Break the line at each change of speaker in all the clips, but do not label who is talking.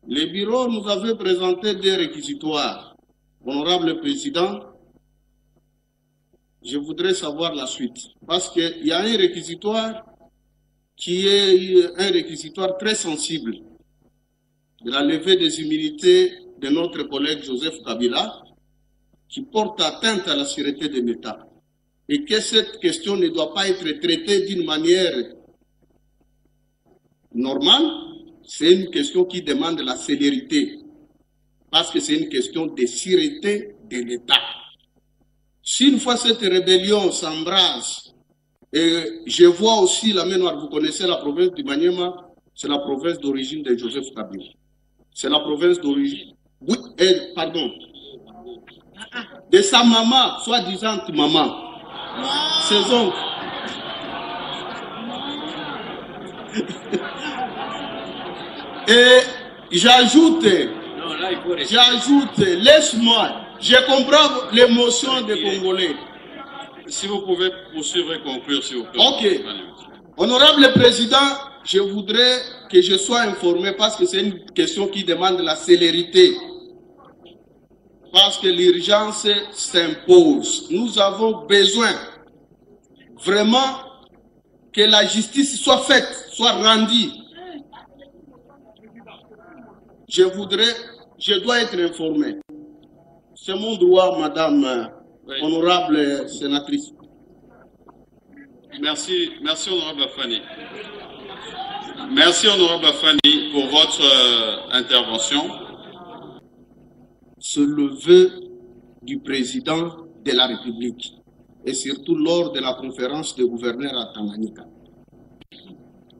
Le bureau nous avait présenté des réquisitoires. Honorable Président, je voudrais savoir la suite. Parce qu'il y a un réquisitoire qui est un réquisitoire très sensible de la levée des immunités de notre collègue Joseph Kabila, qui porte atteinte à la sûreté de l'État. Et que cette question ne doit pas être traitée d'une manière normale, c'est une question qui demande la célérité, parce que c'est une question de sûreté de l'État. Si une fois cette rébellion s'embrase, et je vois aussi la main noire, vous connaissez la province du Maniema, c'est la province d'origine de Joseph Kabila. C'est la province d'origine, oui, pardon, de sa maman, soi-disant maman, ses oncles. Et j'ajoute, laisse-moi, je comprends l'émotion des Congolais.
Si vous pouvez poursuivre et conclure, s'il vous plaît.
Ok. Honorable Président, je voudrais que je sois informé parce que c'est une question qui demande la célérité. Parce que l'urgence s'impose. Nous avons besoin vraiment que la justice soit faite, soit rendue. Je dois être informé. C'est mon droit, madame, oui. Honorable sénatrice.
Merci, honorable Afani. Merci, honorable Afani, pour votre intervention.
C'est le vœu du président de la République et surtout lors de la conférence des gouverneurs à Tanganyika.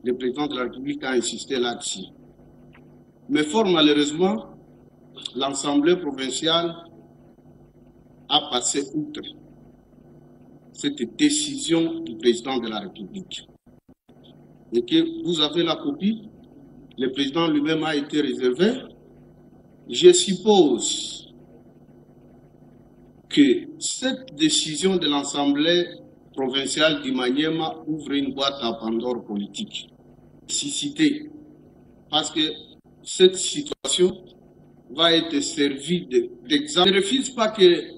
Le président de la République a insisté là-dessus. Mais fort malheureusement, l'Assemblée provinciale a passé outre cette décision du président de la République. Et que vous avez la copie, le président lui-même a été réservé. Je suppose que cette décision de l'Assemblée provinciale du Maniema ouvre une boîte à Pandore politique. Cité, parce que cette situation va être servie d'exemple. Je ne refuse pas que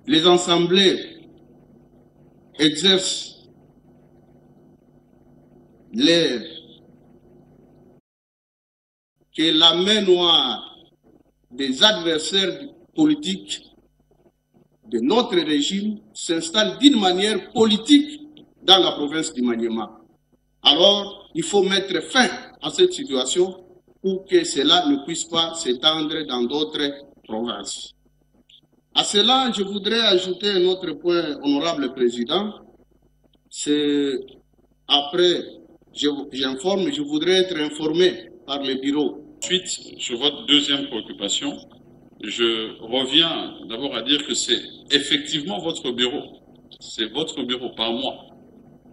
les assemblées exercent l'air que la main noire des adversaires politiques de notre régime s'installe d'une manière politique dans la province du Maniema. Alors, il faut mettre fin à cette situation pour que cela ne puisse pas s'étendre dans d'autres provinces. À cela, je voudrais ajouter un autre point, honorable président. C'est après, j'informe, je voudrais être informé par le bureau.
Ensuite, sur votre deuxième préoccupation, je reviens d'abord à dire que c'est effectivement votre bureau, c'est votre bureau par moi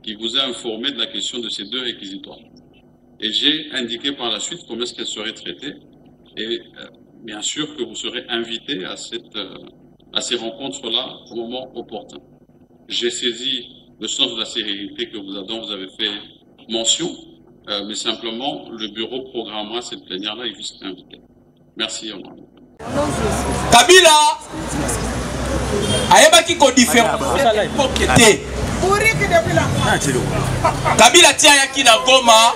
qui vous a informé de la question de ces deux réquisitoires. Et j'ai indiqué par la suite comment est-ce qu'elle serait traitée. Et bien sûr que vous serez invité à ces rencontres-là au moment opportun. J'ai saisi le sens de la sérénité dont vous avez fait mention, mais simplement le bureau programmera cette plénière-là et vous serez invité. Merci, honorable.
Kabila ayebaki ko différencier Kabila tiayaki na Goma,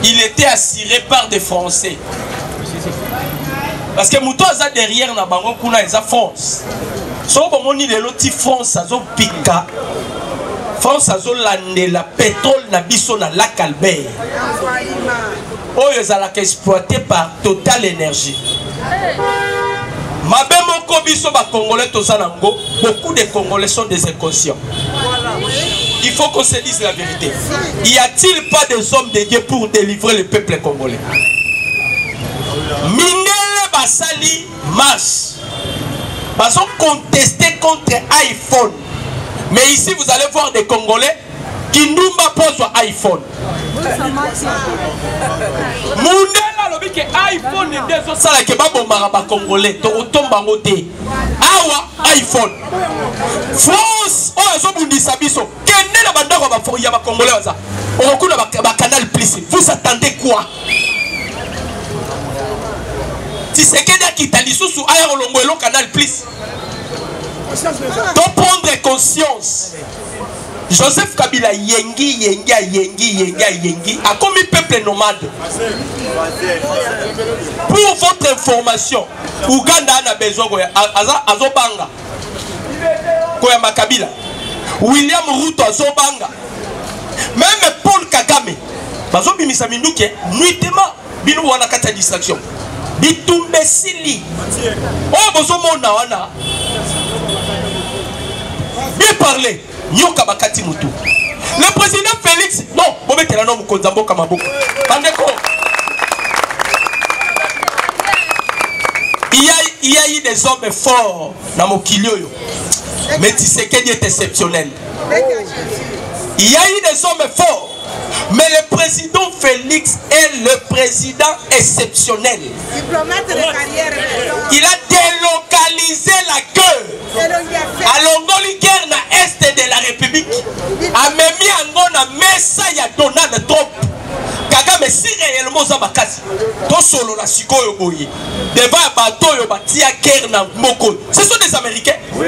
il était assuré par des Français. Parce que Mouto aza derrière na bango kuna eza France. So bomoni lelo ti France azo pika. France azo landela pétrole na biso na lac Albert. Oyo ezalaka exploité par Total Énergie. Mabemoko biso ba Congolais tozanango, beaucoup de Congolais sont des inconscients. Il faut qu'on se dise la vérité. Y a-t-il pas des hommes de Dieu pour délivrer le peuple congolais? Minele Basali marche. Ils ont contesté contre iPhone. Mais ici, vous allez voir des Congolais qui n'ont pas posé iPhone. Mundela lobi que iPhone est des autres salles qui sont pas Congolais. Totomba ngote. Awa iPhone. France, oh zo bundi sabiso. Kende na bandako ba Congolais ça. On recoule ba Canal Plus. Vous attendez quoi? Tshisekedi akitali susu aya kolongoelo Canal Plus. Donc prendre conscience. Joseph Kabila yengi a commis peuple nomade. Pour votre information, Ouganda a besoin azobanga Koyama Kabila, William Ruto azobanga, même Paul Kagame bazobimisa minduke nuitement bino wana kata distraction bitumbe sili oh bozomona wana bien parler. Le président Félix, non, il y a eu des hommes forts dans mon kilio, mais Tshisekedi est exceptionnel. Il y a eu des hommes forts, mais le président Félix est le président exceptionnel. Il a délocalisé la gueule à l'Ongoli guerre na est de la République. A Memi Angona Messa ya Donald Trump. Kagame si réellement za makasi. To solo la sikoyo boye. Devant un bateau yo batia guerre na Moko. Ce sont des Américains. Oui.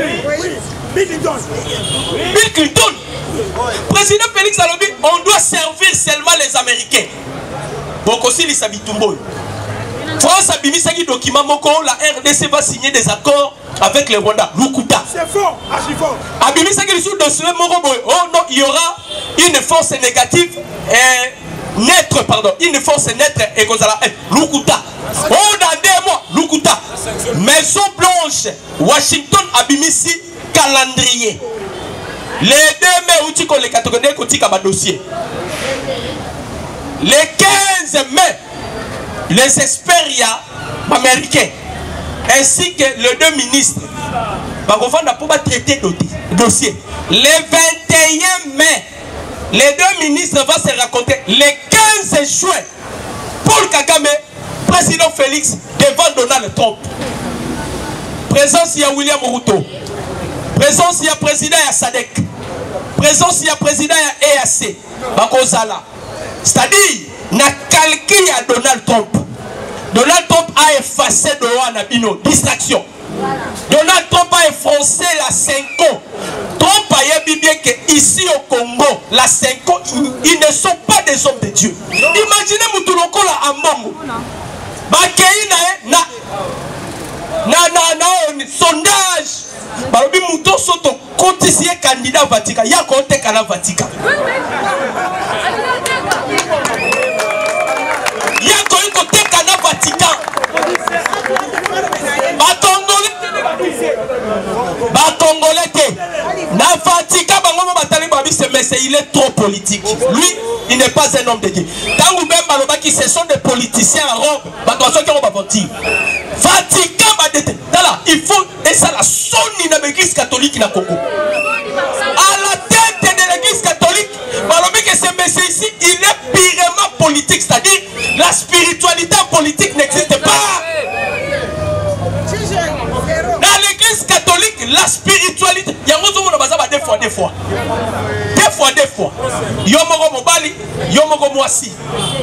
Bill Clinton. Bill Clinton. Président Félix Alobi, on doit servir seulement les Américains. Bokosi li sabitumbo. France a bimi saki document moko, la RDC va signer des accords avec le Rwanda. Lukuta. C'est fort, archi fort. A bimi saki li sous dossier moko boy. Oh non, il y aura une force négative neutre, pardon, une force neutre et kozala Lukuta. Oh dans 2 mois, Lukuta. Maison Blanche, Washington a bimi si calendrier. Les 2 mai outils qu'on les catégories kotika ba dossier. Les 15 mai, les experts américains ainsi que les 2 ministres vont traiter le dossier. Le 21 mai, les 2 ministres vont se rencontrer. Le 15 juin, Paul Kagame, président Félix, devant Donald Trump. Présence, il y a William Ruto. Présence, il y a président Sadek. Présence, il y a président EAC. Bakozala. C'est-à-dire, na calqué à Donald Trump. Donald Trump a effacé de Wanabino, distraction. Donald Trump a effacé la 5 ans. Trump a dit bien que ici au Congo, la 5 ans, ils ne sont pas des hommes de Dieu. Imaginez Moutuloko la Ambongo. Bakei na sondage. Balobi Mouto soto cotiser candidat Vatican. Ya compte kana Vatican. Ya côté kana Vatican. Batongolais na Vatican bango batali babi mais il est trop politique. Lui, il n'est pas un homme de Dieu. Tangu même baloba qui ce sont des politiciens en robe. Batwaso qui on va mentir. Vatican va déter. Il faut et ça la sonne dans l'église catholique na Congo. À la tête de l'église catholique, balobi que ce monsieur ici, il est purement politique, c'est-à-dire la spiritualité politique n'existe pas. Dans l'église catholique, la spiritualité, il y a des fois. Yomoko Mobali, Yomoko Mwasi.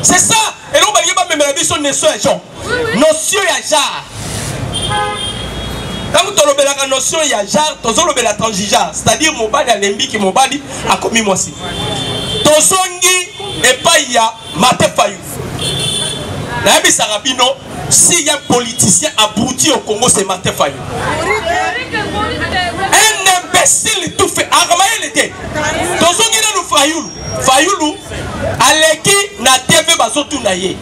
C'est ça. Et l'on va dire même la vision notion et genre. Notion et genre. Quand vous avez la notion et genre, vous avez la transigeance. C'est-à-dire Mobali a l'embi qui Mobali a commis Mwasi. Tozongi et pas il y a Mate Fayou. Nabi Sarabino, s'il y a un politicien abouti au Congo, c'est Mate Fayou. Un imbécile tout fait. Aramaye l'été. Tozongi na nous Fayoulou. Fayoulou, Aleki na TV bazotu na ye.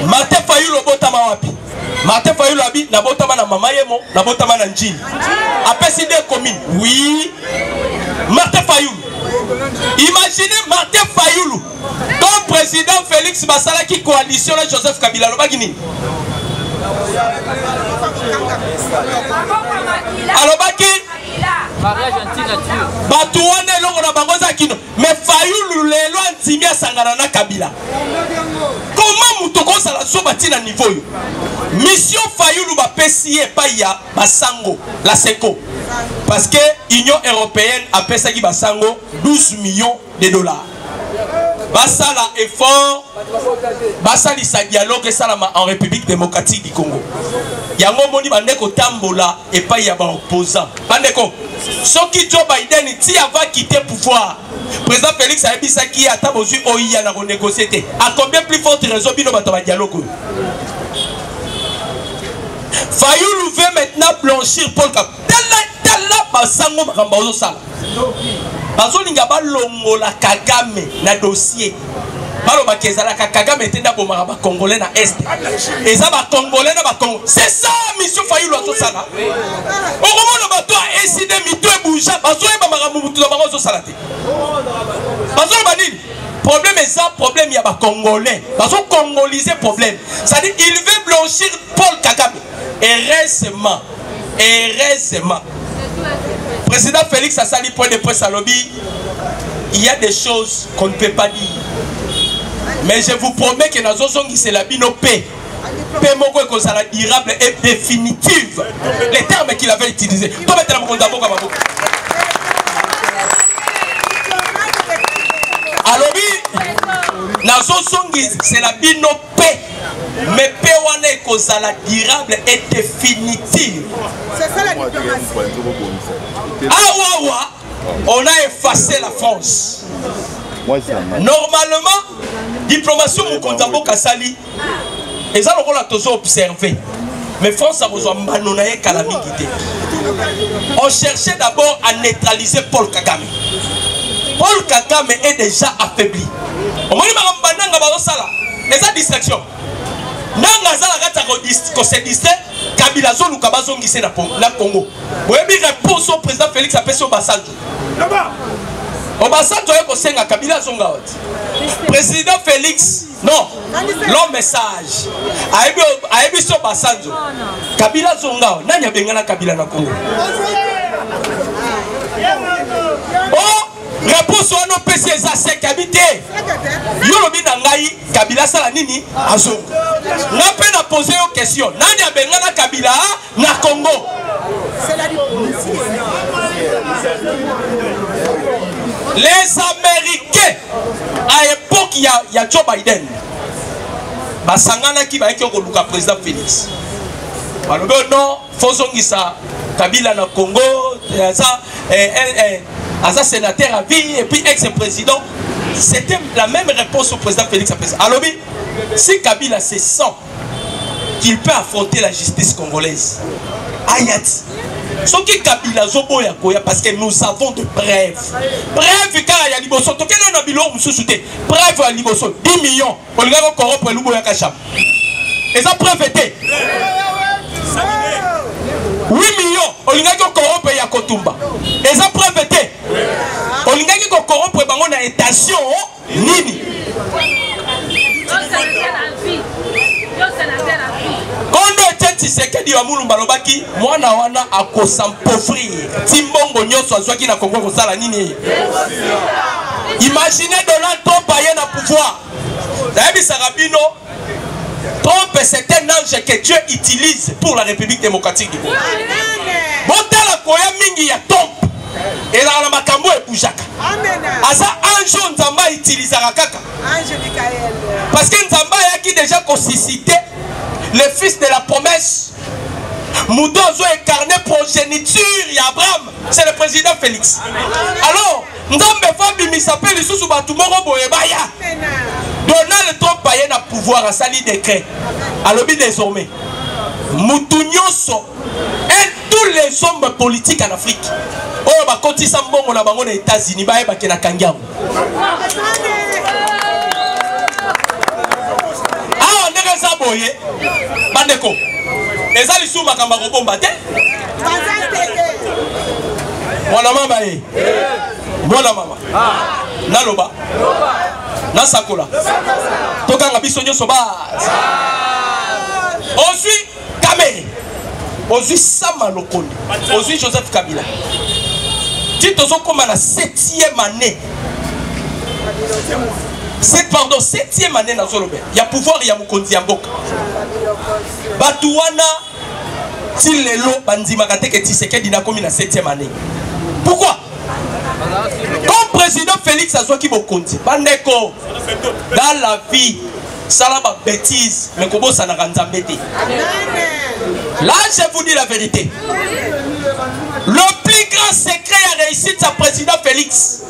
Mate Fayoulou botama wapi. Mate Fayoulou abi na botama na mama yemo, na botama na njini. Apesi des communes. Oui. Mate Fayoulou. Imaginez Martin Fayoulou comme président Félix Bassala qui coalitionne Joseph Kabila. Mais Fayoulou lelo antimia sangana na Kabila. Comment moutoko sala so bati na niveau yo? Mission Fayoulou ba PCA pa ya Basango la Seco. Parce que l'Union européenne a payé Basango 12 millions de dollars. basala effort, basali sa dialogue salama en République démocratique du Congo. Yango moni bandeko tambola et pas ya ba opposant. Bandeko, soki Joe Biden ti va quitter pouvoir. Président Félix a dit ça qui a tabozu oya na renégocier. À combien plus forte raison bino bato ba dialogue? Fayulu veut maintenant blanchir Paul Kagame. Tala basango makamba ozo sala. Bazo linga ba longola Kagame na dossier. Balo bakezala Kagame etenda bomaka ba Congolais na Est. Eza ba Congolais na ba Congo. C'est ça mission Fayulu ozo sala. Okomona bato a décidé mito e bouger. Bazo e ba maramutu na bango ozo sala te. Bazo ba nini? Problème est ça, problème il y a ba Congolais. Bazo congoliser problème. Ça dit il veut blanchir Paul Kagame. Heureusement, Président Félix a sali point de presse à lobby. Il y a des choses qu'on ne peut pas dire. Mais je vous promets que nous avons c'est la binopé. Pémoko est comme durable et définitive. Les termes qu'il avait utilisés. À lobby, c'est la binopé. Mais Péwane est kozala durable et définitive.
C'est ça la diplomatie.
Awawa, on a effacé la France. Normalement, diplomatie Mukonzambo Kasali, et ça on l'a toujours observé. Mais France a besoin de calamité. On cherchait d'abord à neutraliser Paul Kagame. Paul Kagame est déjà affaibli. On m'a dit et ça distraction. Nanga za la gata ko se distrait Kabila zo lukaba zo ngise na Congo. Boyebi réponse au président Félix apesi au Basanjo. Au Basanjo ko senga Kabila zo nga wati. Président Félix non, l'homme message. Ayebi so Basanjo. Kabila zo nga nanya bengana Kabila na Congo. Oh réponse à nos PC c'est habité. Yolobi Nangaï, Kabila Salanini, Azo. N'a pas posé une question. Nanya Bengana Kabila, na Congo. Les Américains, à l'époque, il y a Joe Biden. Basangana qui va être le président Félix. Non, Fozongisa, Kabila na Congo, Asa sénateur à vie et puis ex-président. C'était la même réponse au président Félix. Alors, si Kabila se sent qu'il peut affronter la justice congolaise, Ayat, ce qui Kabila Zoboya Koya, parce que nous avons de preuves. Preuves, car il y a Liboso. Toquel on a bilo, on se soutient. Preuves à Liboso, 10 millions. On regarde encore pour Louboya Kacham. Et ça, preuve était 8 millions. On regarde encore pour Yakotumba. Et ça, preuve était on regarde encore pour Bango na intention. Nini. Tshisekedi wa Mulumba lobaki mwana wana akosampauvrir timbongo nyoso azwaki na Congo kosala nini. Imaginez Donald Trump aye na pouvoir. Dayebi Sarabino Trump c'est un ange que Dieu utilise pour la République démocratique du Congo. Botala koya mingi ya Trump et la makambo e boujaka. Asa ange nzamba utilisera kaka. Ange Michael. Parce que nzamba yaki déjà suscité le fils de la promesse. Moudozo incarné progéniture et Abraham, c'est le président Félix. Alors, Ndambe Fabi Misapeli sous Batumoro Boyebaya. Donald Trump a un pouvoir à sali décret. Alors, désormais, Moutounyoso et tous les hommes politiques en Afrique. Oh, bah, quand ils sont bons, on a aux États-Unis, bah, bah, qui n'a qu'un gars. Ah, on est resté à Boye. Bandeko. Et ça, les sous makamba robomba te. Mwana mama ye. Mwana mama. Naloba. Nasakola. Tokanga biso nyoso ba. Ozui Kamere. Ozui Sama Lokonde. Ozui Joseph Kabila. Tito Zokoma na 7e année. 7e année dans Zolobe. Il y a pouvoir, il y a Mukonzi Yamboka. Batouana, Tilelo, Bandima Kateke Tshisekedi n'a commis la 7e année. Pourquoi? Comme président Félix Azouaki Bokonzi, Bandeko, dans la vie, ça la bêtise, mais comment ça n'a rien embêté. Là, je vous dis la vérité. Le plus grand secret à réussir sa président Félix.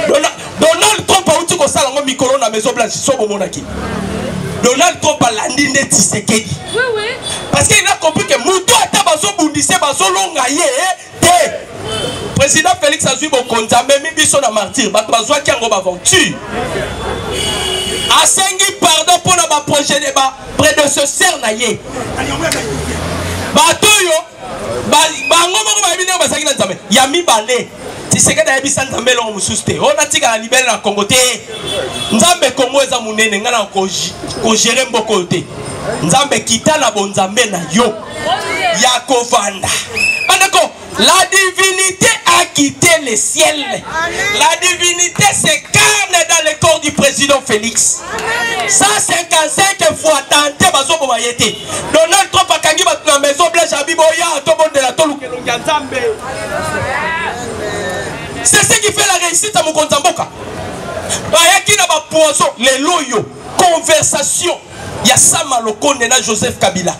Donald Trump a eu ça dans le micro dans la Maison Blanche. Donald Trump a landé net Tshisekedi. Parce qu'il a compris que Moutou a tabasso bundissé baso longaye. Président Félix a suivi mon compte, même biso na martyr, batozwa qui en aventure. Asengi pardon pour na projet de prédécesseur na ye. Batoyo bango moko ba bino basaki na nzambe. Yami balé. Tshisekedi a bisa nzambe lo mususte. On a tika na libelle na Congo te. Nzambe Congo eza munene ngana ko gérer mboko te. Nzambe kita na bonzambe na yo. Ya kovanda. Bandeko, la divinité a quitté le ciel. La divinité s'incarne dans le corps du président Félix. 155 fois tenté bazo bobayete. Donald Trump a kangi bat na Maison Blanche à Biboya to bon de la toluke nzambe. C'est ce qui fait la réussite à Mokonzamboka. Bayaki na ba poison les loyo conversation ya Sama Lokonde na Joseph Kabila.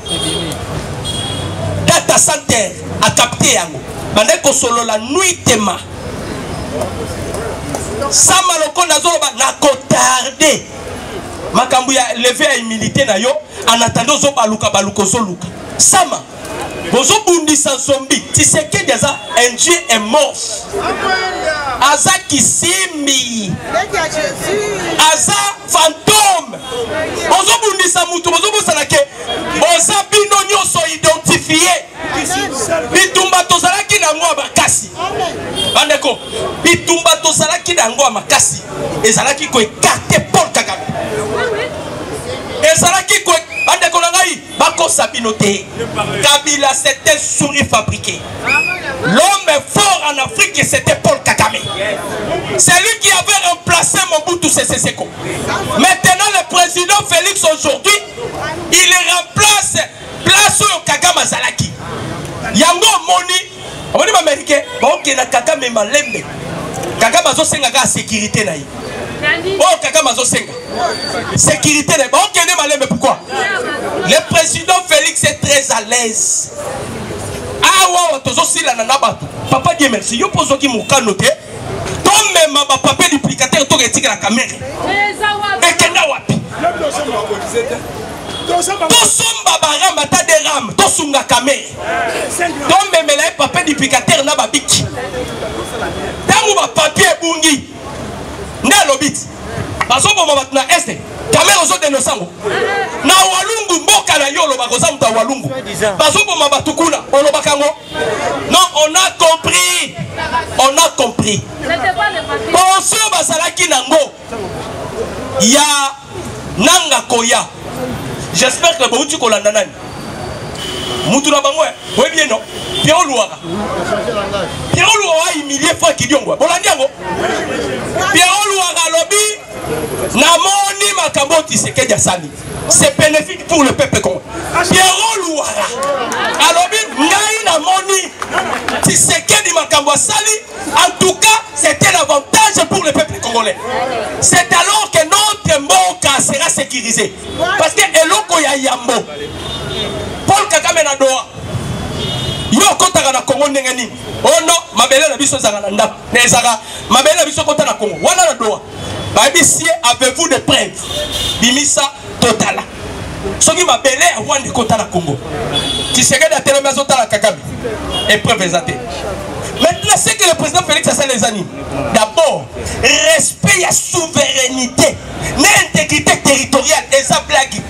Data center a capté yango. Bandeko solo la nuit tema. Sama Lokonde azoloba na kotarde. Makambu ya levé à humilité na yo en attendant zo baluka baluko zo luka. Sama bozo bundi sans zombie. Tshisekedi aza un dieu est mort. Aza kisimi. Aza fantôme. Bozo bundi sa mutu bozo bosala ke boza bino nyoso identifié. Bitumba tozalaki na ngwa makasi. Bandeko bitumba tozalaki na ngwa makasi. Ezalaki ko écarter Paul Kagame. Ezalaki ko bandeko na ngai bako sabinote. Kabila c'était souris fabriqué. L'homme fort en Afrique c'était Paul Kagame. C'est lui qui avait remplacé Mobutu Sese Seko. Maintenant le président Félix aujourd'hui, il remplace place au Kagame Azalaki. Yango moni, on dit américain, bon que na Kagame malembe. Kagame azo senga ka sécurité na yi. Oh Kagame azo senga. Sécurité na bon que ne malembe pourquoi? Le président Félix est très à l'aise. Ah ouais, tozo sila na nabatu. Papa Dieu merci. Yo pozo ki mukano te. Tom même ma papa duplicateur to retika la caméra. Et kenda wapi? Tosomba barama ta de ram, tosunga caméra. Tom même la papa duplicateur na babiki. Tangu ba papier bungi. Na lobit. Baso bo matna este. Caméra zo de nosango. Na walungu mboka na yolo bakoza muta walungu. Baso bo mabatukuna olobakango. Non, on a compris. On a compris. Bonsoir basalaki nango. Ya nanga koya. J'espère que vous tu kolanda nani. Mutu na bango. Oui bien non. Pierre Louara. Pierre Louara a humilié Franck Kidiongo. Bolandiango. Pierre Louara lobby. Namoni makambo Tshisekedi asali. C'est bénéfique pour le peuple congolais. Pierre Louara. Alobi ngai namoni Tshisekedi makambo asali. En tout cas, c'était l'avantage pour le peuple congolais. C'est alors que notre mboka sera sécurisé. Parce que eloko ya yambo. Paul Kagame na doa. Yo kotaka na Congo ndengani. Oh non, mabele na biso zanga na ndap. Nezaka mabele na biso kota na Congo. Wana na doa. Babisie avez-vous des preuves? Bimisa totala. Soki mabele wande kota na Congo. Tshisekedi a tellement zota la Kagame. Épreuve exacte. Maintenant, c'est que le président Félix a les années. D'abord, respect à souveraineté, l'intégrité territoriale des blagues.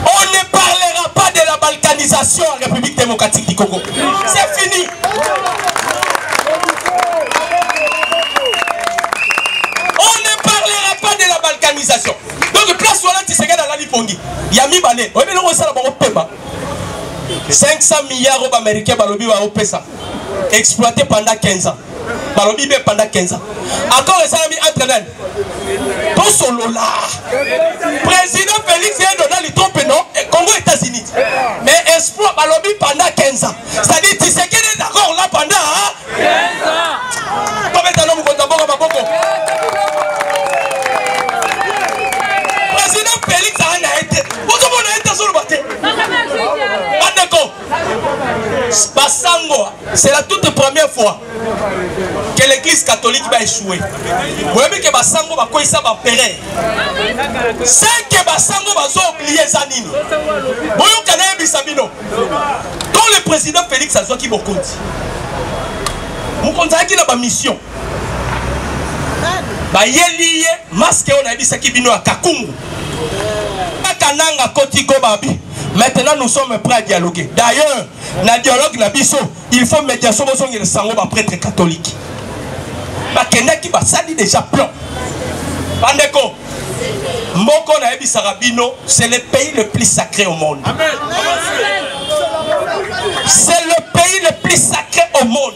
On ne parlera pas de la balkanisation en République démocratique du Congo. C'est fini. On ne parlera pas de la balkanisation. Donc, place voilà, tu sais que dans la Lipongi, il y a mis balé. Oui, mais non, ça va pas. 500 milliards d'euros américains balobi va opesa exploité pendant 15 ans. Balobi pendant 15 ans. Encore les amis entraîneurs. Pour solo là. Président Félix et Donald Trump non et Congo États-Unis. Mais exploit balobi pendant 15 ans. C'est-à-dire tu sais qu'il est d'accord là pendant 15 ans. C'est la toute première fois que l'église catholique va échouer. Vous voyez que Basango va quoi ça va périr. C'est que Basango va oublier Zanini. Vous voyez Bisabino. Quand le président Félix Azoki Bokonti, vous comptez la mission. Ba yeliye masque on a dit ça qui bino à Kakungu. Kananga Kotiko Babi. Maintenant nous sommes prêts à dialoguer. D'ailleurs, dans le dialogue Nabiso, il faut médiation sur le sango ba prêtre catholique. Ba kenaki ba sali déjà plan. Bandeko. Moko na yebi Sarabino, c'est le pays le plus sacré au monde. Amen. C'est le pays le plus sacré au monde.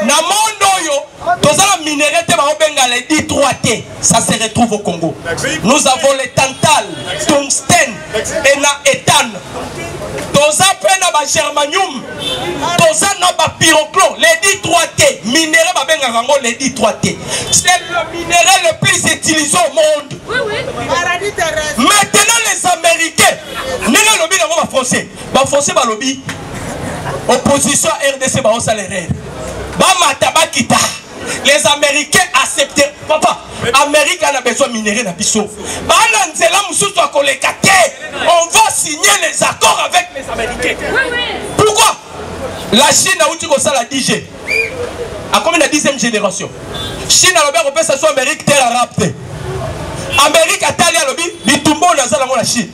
Na monde oyo, tozala minerai te ba obenga les 3T, ça se retrouve au Congo. Nous avons les tantal, tungstène et na éthane. Toza pena ba germanium, toza na ba pyroclore, les 3T, minerai ba benga rango les 3T. C'est le minerai le plus utilisé au monde.
Oui, oui.
Maintenant les Américains, n'est lobby dans le français, ba français ba lobby. Opposition RDC ba salaire. Ba mataba kita. Les Américains acceptent. Papa, Amérique a besoin de minerais na biso. Ba na nzela mususu akoleka te. On va signer les accords avec les Américains. Pourquoi? La Chine a outil comme ça la 10G. A combien de 10e génération? Chine a l'obé repère ça soit Amérique terre arabe. Amérique a tali à lobby, bitumbo na zala la Chine.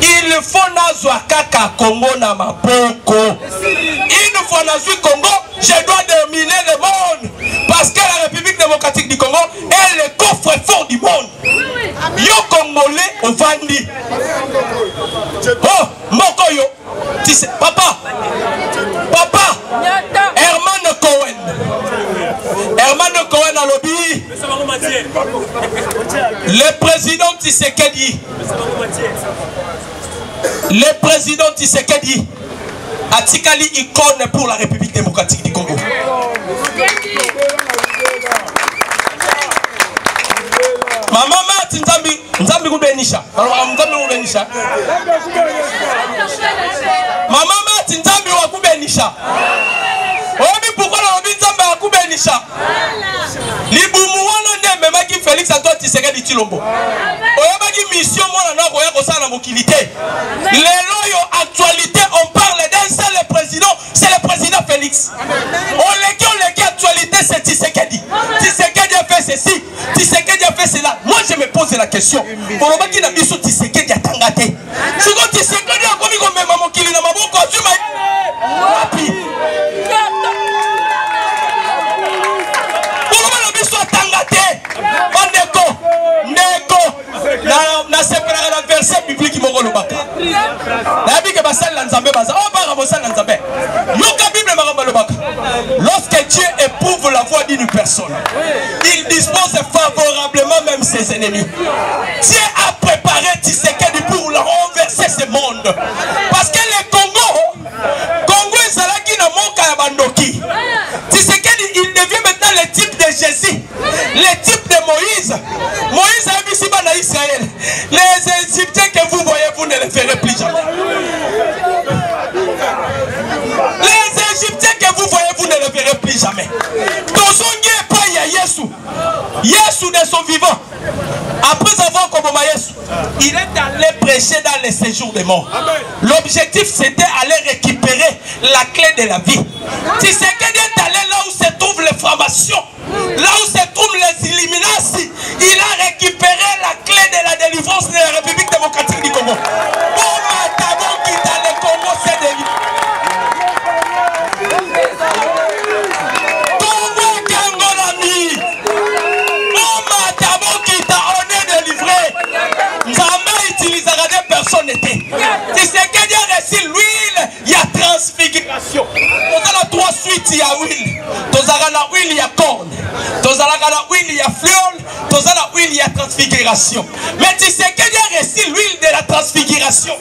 Il faut nazwa kaka Congo na maboko. Une fois nazwi Congo, je dois dominer le monde. Parce que la République démocratique du Congo est le coffre-fort du monde. Yo Congolais au Vandi. Oh, Mokoyo. Papa. Papa. Herman Cohen. Herman Cohen a lobby. Le président Tshisekedi. Le président Tshisekedi a tikali icône pour la République démocratique du Congo. Maman Nzambi, Nzambi kubenisha. Nzambi kubenisha. Maman Nzambi wa kubenisha. Obi pourquoi la Nzambi wa kubenisha? Libumu wana nde memaki Félix Antoine Tshisekedi Tshilombo. Oyabaki mission mwana na koya kosala mokilité. Lelo yo actualité on parle d'un seul président, c'est le président Félix. On leki actualité c'est Tshisekedi. Tshisekedi a fait ceci, Tshisekedi a fait cela. Moi je me pose la question. Pour le qui na biso Tshisekedi a tangate. Si ko Tshisekedi a komi ko mema mokili na maboko azuma. Wapi? Pour le biso tangate. Bandeko, neko. Na separa la verset biblique moko lobaka. La Bible basal la nzambe baza. Oh ba rabosal la nzambe. Yoka Bible maramba lobaka. Lorsque Dieu éprouve la voix d'une personne, il dispose favorablement même ses ennemis. Dieu a préparé Tshisekedi pour leur renverser ce monde. Parce que le Congo est salaki na moka ya bandoki. Tshisekedi il devient maintenant le type de Jésus, le type de Moïse. Moïse a mis si bas dans Israël. Les Égyptiens que vous voyez, vous ne les verrez plus jamais. Les Égyptiens que vous voyez, vous ne les verrez plus jamais. Tozongi pas ya Yesu. Yesu de son vivant. Après avoir combattu Yesu, il est allé prêcher dans les séjours des morts. L'objectif c'était aller récupérer la clé de la vie. Tshisekedi est allé là où se trouvent les formations, là où se trouvent les Illuminati. Il a récupéré la clé de la délivrance de la République démocratique du Congo. Pour Matabo qui dans le Congo c'est délivré. Tshisekedi a reçu l'huile, il y a transfiguration. Dans la 3 suites, il y a huile. Dans la huile, il y a corne. Dans la huile, il y a fleurle. Dans la huile, il y a transfiguration. Mais Tshisekedi a reçu l'huile de la transfiguration.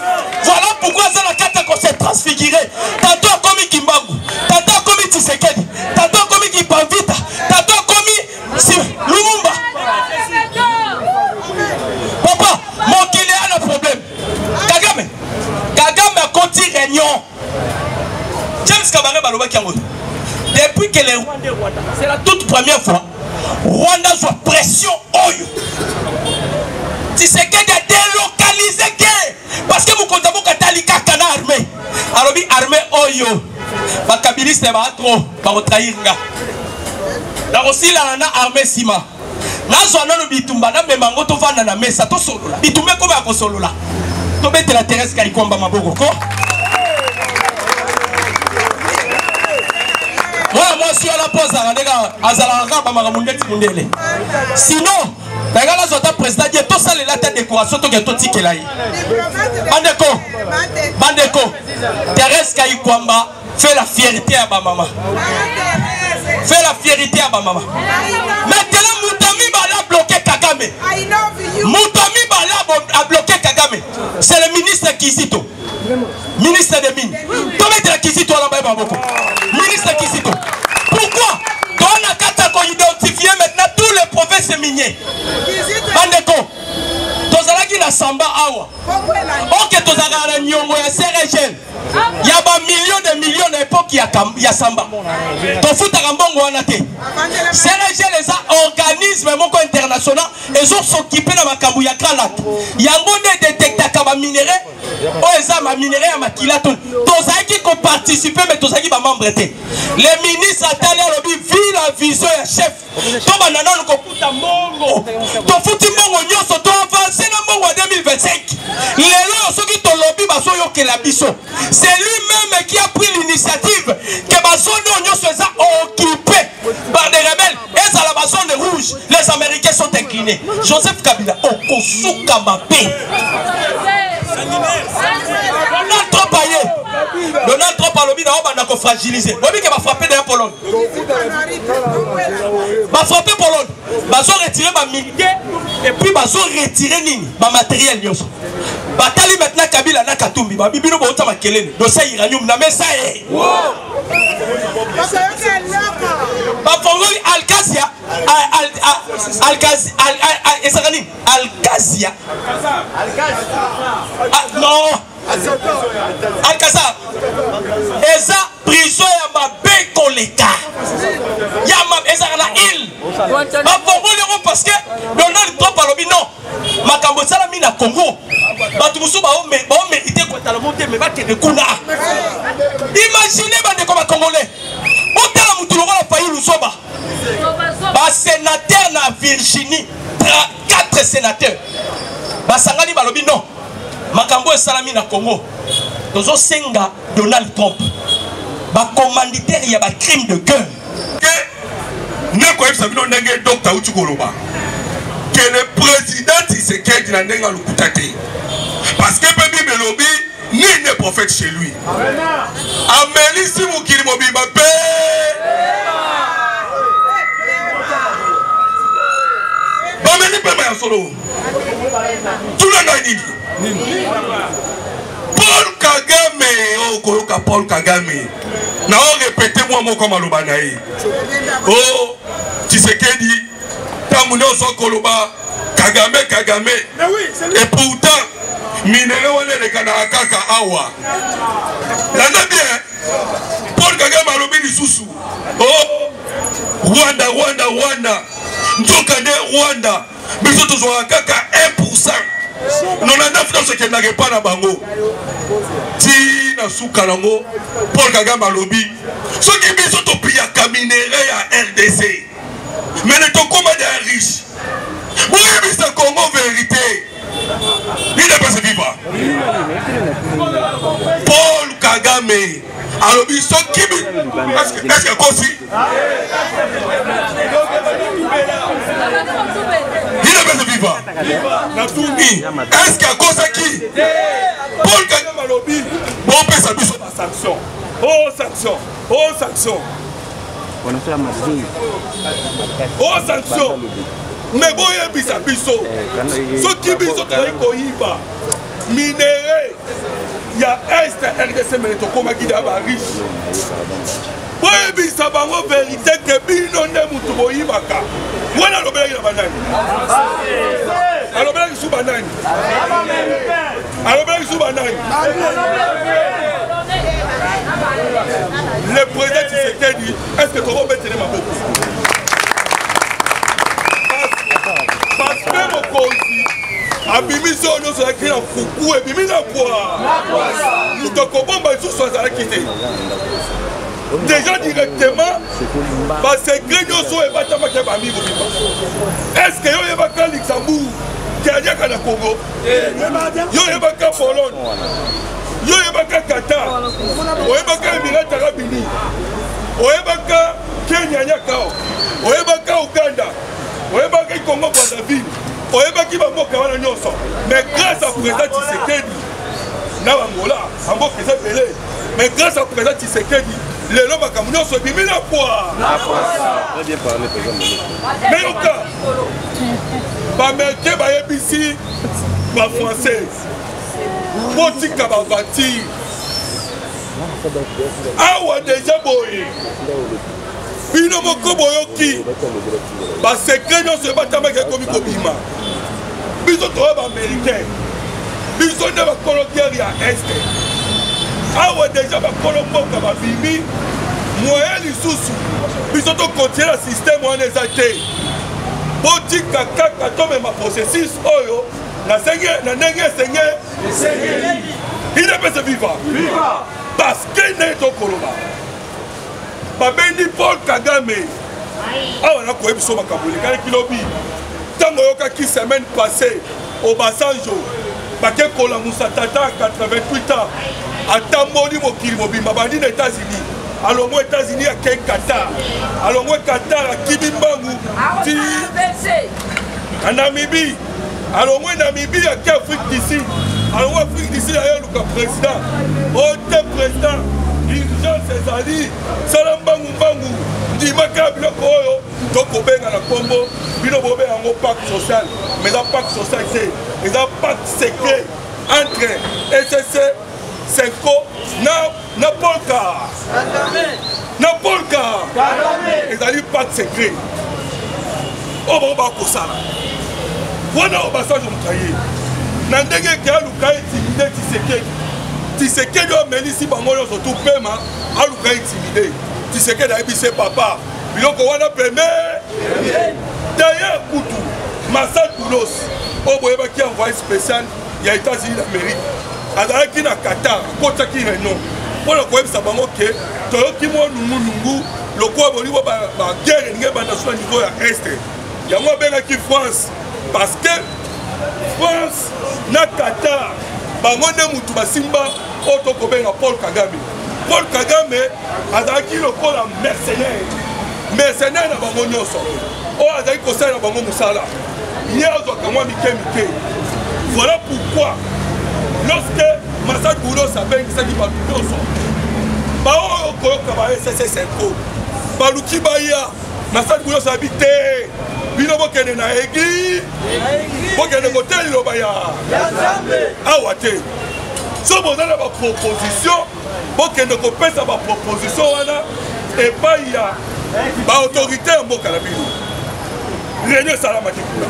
Voilà pourquoi Zala Kata s'est transfiguré. Tantôt comme Kimbangu, tantôt comme Tshisekedi, tantôt comme Kipavita, tantôt comme Lumumba. Papa, mon qu'il a un problème. Kagame a continué réunion. James Kabare Baloba Kiango. que les Rwandais, c'est la toute première fois, Rwanda soit pression oyo. Tshisekedi a délocalisé guerre. Parce que vous comptez vous katalika kana armée. Alors bi armée oyo. Ba kabiliste ba trop ba trahirnga. Na aussi la na armée sima. Na zo na no bitumba na memango to vanda na mesa to solola. Bitumbe ko ba ko solola. To bete la Thérèse Kayikwamba maboko ko. Moi si on la pose à sinon, la président dit tout ça la décoration to geto tikelaï. Bandeko, Thérèse Kayikwamba fait la fierté à ma maman. Fait la fierté à ma maman. Maintenant Moutami Bala bloqué Kagame. Moutami Bala a bloqué Kagame. C'est le ministre Kizito. Ministre des Mines. Comment est-ce que Kizito a la beaucoup? Ministre Kizito. Pourquoi? On a identifié maintenant tous les provinces miniers. Bandeko. Tozalaki na Samba Awa. Ok, Tozalaki na Nyongo ya CRGL. Il y a des millions d'époques il y a Samba. Tofuta Rambongo Wanate. CRGL les organismes internationaux et ils ont s'occupé de Makambu ya Kralat. Il y a un monde détecteur kaba minéré. Oh, ma minéré à Makilaton. Tozalaki qui participer mais Tozalaki ba membre été. Les ministres Atali Alobi vit la vision ya chef. Toba nana no kokuta mongo. Tofuti mongo nyoso to avancer na mongo 2025. Lelo soki to lobby baso yo ke la biso. C'est lui-même qui a pris l'initiative que ma zone soit occupée par des rebelles. Et ça la zone rouge. Les Américains sont inclinés. Joseph Kabila, Okosuka Mapé. Donald Trump aïe. Donald Trump a lobby n'a fragilisé. Lobby qui va frapper derrière Pologne. Va frapper Pologne. Va retirer ma militaire et puis va retirer ma matériel. Batali maintenant Kabila na Katumbi. Ma bibi no bota makelele. Dossier iranium na mesa e. Ba fongoli Algazia. Algazia. Non. Alcazar. Eza prison ya mabe koleka. Ya ma eza na île. Ba fongoli parce que Donald Trump alobi non. Makambo sala mi na Congo. Batu musu ba mérité ko tala monter mais ba kende kuna. Imaginez bande comme congolais. Otala mutu lokola fayi lusoba. Ba sénateur na Virginie, 4 sénateurs. Ba sangani balobi non. Makambo esalami na Congo. Tozo senga Donald Trump. Ba commanditaire ya ba crime de guerre.
Ne ko ebisa bino ndenge Dr. Uchukoloba. Que le président Tshisekedi na ndenga lukutate. Parce que Baby Melobi n'est prophète chez lui. Amélie Simukiri Mobimba Bé. Bameni Pema ya solo. Tout le monde Paul Kagame, oh Koloka Paul Kagame. Na on répété moi mon comme alobanaï. Oh Tshisekedi, Tamuno so Koloba Kagame. Et pourtant minéré wane le kana kaka awa. Landa bien. Paul Kagame alobi lisusu. Oh Rwanda. Njokande Rwanda. Biso tozwa kaka 1%. Non la neuf dans ce qui n'a pas na bango. Ti na suka nango Paul Kagame alobi. Ce qui biso to pia kaminere ya RDC. Mais ne to comment des riches. Oui, mais c'est Congo vérité. Il n'est pas ce vivant. Paul Kagame alobi so qui est-ce que Kosi? Il n'est pas ce vivant. Est-ce qu'il y a cause à qui? Paul Kagame alobi. Bon, on peut s'abuser de la sanction. Oh sanction. On a fait la magie. Oh sanction. Mais bon, il y a un biso. Ce qui biso travaille koyiba. Minéré. Il y a Est RDC mais to koma gida ba riche. Bon, il y a une vérité que bino ne mutu boyibaka. Voilà le bel banane. Alors bel sou banane. Alors bel sou banane. Le président Tshisekedi, est-ce que tu vas mettre les maboko? Parce que mon conseil, abimi zono sur la clé en foukou et bimi na bois. Nous te comprenons sous soit à la quitter. Déjà directement, parce que Grignon sont et Batama qui a mis vos vivants. Est-ce que vous avez un Luxembourg qui a dit qu'à la Congo? Vous avez un Pologne? Vous avez un Qatar? Vous avez un Émirats Arabes Unis? Vous avez un Kenya? Vous avez un Ouganda? Vous avez un Congo Brazzaville? Vous avez un Kibambo Kawana Nyonso? Mais grâce à président Tshisekedi, mais grâce à président Tshisekedi, les lois de sont mis la poire. Très bien parlé, président. Mais au cas, les Américains, les Français, les Français, awa déjà boye bino moko boyoki basekre nyonso ebatamaki ekomi kobima biso toya baaméricain biso nde bakolo guerre ya este awa deja bakolo mboka babimi moyen lisusu biso tokontinue na systeme wana eza te botika kaka tomema processus oyo na ndenge esengeli idepese viva parce que nde tokoloba babendi Paul Kagame awa nakoyebi biso makambo elekaleki lobi ntango oyokaki semaine passée au Basanjo bake kolamusa tata à 88 ans atamboli mokili mobimba bandi na États-Unis alongo États-Unis akei Qatar alongo Qatar akibi mbangu ti na Namibie alongo Namibie akei Afrique du Sud alongo Afrique du Sud ayoluka président ote président urgence ezali sala mbangu ndimaka biloko oyo tokobenga na Congo bino bobenga yango pacte social mais la pacte social te eza pacte secret entre ECC Senko na Polka ezali pacte secret oyo bakosala wana oyo basange mokaye na ndenge eke aluka intimide Tshisekedi omelisi bango nyonso tu pema aluka intimide Tshisekedi ayebise papa biloko wana peme d'ailleurs kutu Masad Boulos oyo boyebaki envoyé spécial ya États-Unis d'Amérique azalaki na Qatar akotaki renon mpona koyebisa bango ke toyoki mwa nungunungu lokola bolingo baguerre elingi ebanda so na niveau ya este yango abengaki France parce que France na Qatar bango nde mutu basimba oyo tokobenga Paul Kagame azalaki lokola mercenaire na bango nyonso oyo azalaki kosala na bango mosala ye azwaka mwa mike voilà pourquoi lorsque Masad Boulos abengisaki bato nyonso baoyo koyoka ba SSC Senko baluki baya Masad Boulos abi te bino bokende na église bokende kotela liloba ya awa te so bozala baproposition bokende kopesa baproposition wana epai ya baautorité ya mboka na bino réunion esalamaki kuna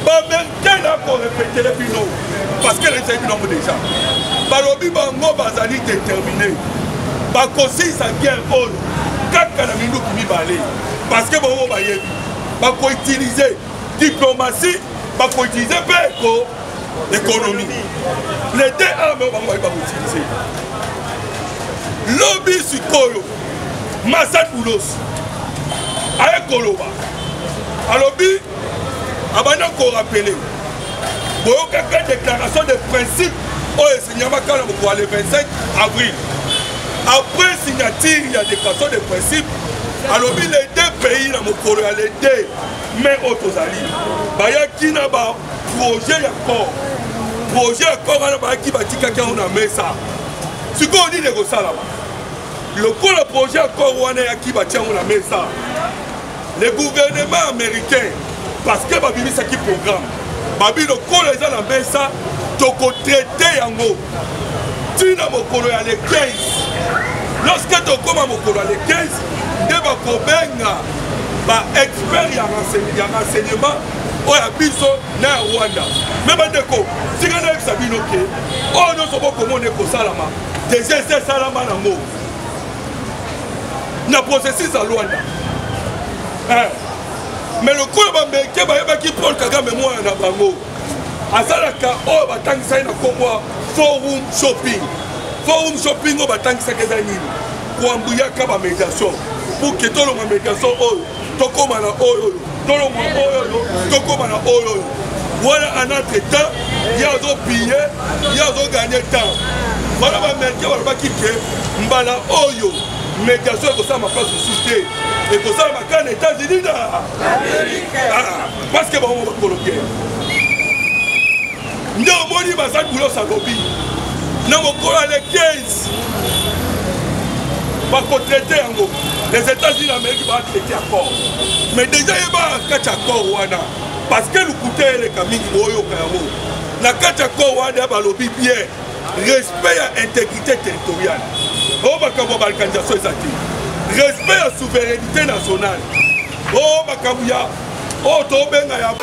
baaméricain na korepetele bino parce que ezali binongo déjà balobi bango bazali déterminé bakosilisa guerre oyo kaka na minduki mibale parce que bango bayebi bakoutilize diplomatie bakoutilize mpe économie les deux armes oyo bango bayebi bakoutilize lobi sikoyo Masad Boulos aye koloba alobi abanda korapele boyokaka déclaration de principe oyo esignamaka na mokolo le 25 avril après signature ya déclaration de principe alobi les deux pays na mokolo ya les deux mais oyo tozali bayaki na baprojet ya corps wana bayaki batikaki yango na mesa sikoyo nini ekosalama lokola projet ya corps wana yaki batia yango na mesa le gouvernement américain parce que babimisaki programme babi lokola eza na mesa tokotraite yango ntina mokolo ya le 15 lorsque tokoma mokolo ya le 15 nde bakobenga baexpert ya renseignement oya biso na Rwanda même ndeko tika na sabino ke o no so boko mone ko salama déjà c'est salama na mo na processus à Rwanda mais le coup ba meke ba yeba ki Paul Kagame mo na bango azalaka o batangisa na komwa forum shopping o batangisa keza nini kuambuya ka ba médiation pour que tout le monde médiation o tokoma na oyo tolongo oyo tokoma na oyo voilà en entre temps yazo piller yazo gagner temps voilà ba meke ba kike mbala oyo médiation ko ça ma place société et ko ça ma kan États-Unis da parce que ba on va coloquer ndio moni bazali bulo sagobi na mokola le 15 va traiter yango les États-Unis d'Amérique va traiter accord mais déjà il va catch accord wana parce que le coûté le kaming boyo kayamo la catch accord wana ba lobi bien respect à intégrité territoriale o bakabo balkanisation ezati respect à souveraineté nationale o bakabuya o to benga ya